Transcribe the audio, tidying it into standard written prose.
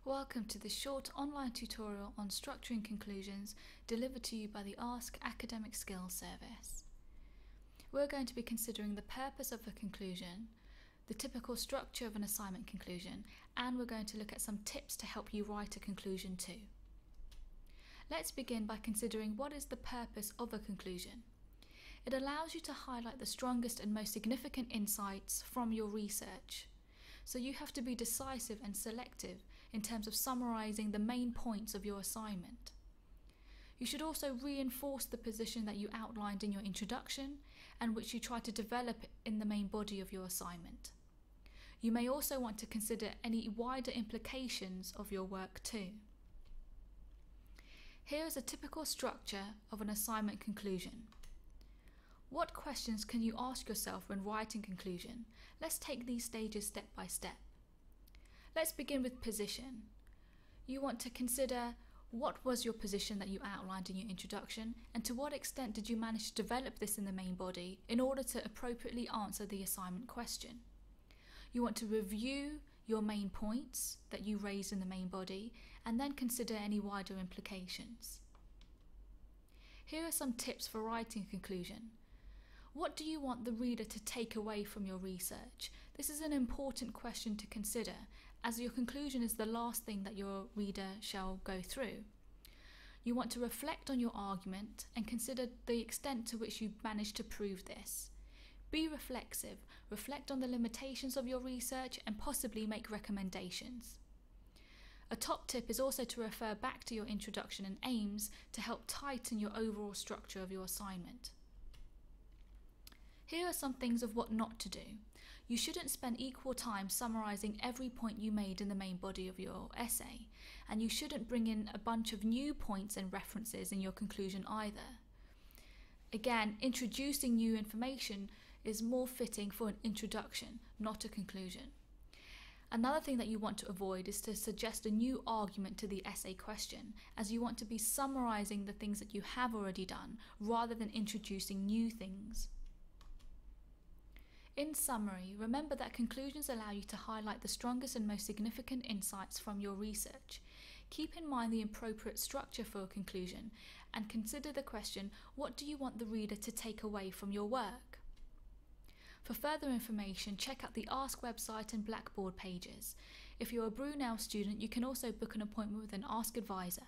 Welcome to this short online tutorial on structuring conclusions delivered to you by the Ask Academic Skills service. We're going to be considering the purpose of a conclusion, the typical structure of an assignment conclusion, and we're going to look at some tips to help you write a conclusion too. Let's begin by considering what is the purpose of a conclusion. It allows you to highlight the strongest and most significant insights from your research. So you have to be decisive and selective in terms of summarising the main points of your assignment. You should also reinforce the position that you outlined in your introduction and which you try to develop in the main body of your assignment. You may also want to consider any wider implications of your work too. Here is a typical structure of an assignment conclusion. What questions can you ask yourself when writing conclusion? Let's take these stages step by step. Let's begin with position. You want to consider what was your position that you outlined in your introduction, and to what extent did you manage to develop this in the main body in order to appropriately answer the assignment question. You want to review your main points that you raised in the main body and then consider any wider implications. Here are some tips for writing a conclusion. What do you want the reader to take away from your research? This is an important question to consider, as your conclusion is the last thing that your reader shall go through. You want to reflect on your argument and consider the extent to which you managed to prove this. Be reflexive, reflect on the limitations of your research and possibly make recommendations. A top tip is also to refer back to your introduction and aims to help tighten your overall structure of your assignment. Here are some things of what not to do. You shouldn't spend equal time summarising every point you made in the main body of your essay, and you shouldn't bring in a bunch of new points and references in your conclusion either. Again, introducing new information is more fitting for an introduction, not a conclusion. Another thing that you want to avoid is to suggest a new argument to the essay question, as you want to be summarising the things that you have already done rather than introducing new things. In summary, remember that conclusions allow you to highlight the strongest and most significant insights from your research. Keep in mind the appropriate structure for a conclusion and consider the question, what do you want the reader to take away from your work? For further information, check out the Ask website and Blackboard pages. If you're a Brunel student, you can also book an appointment with an Ask advisor.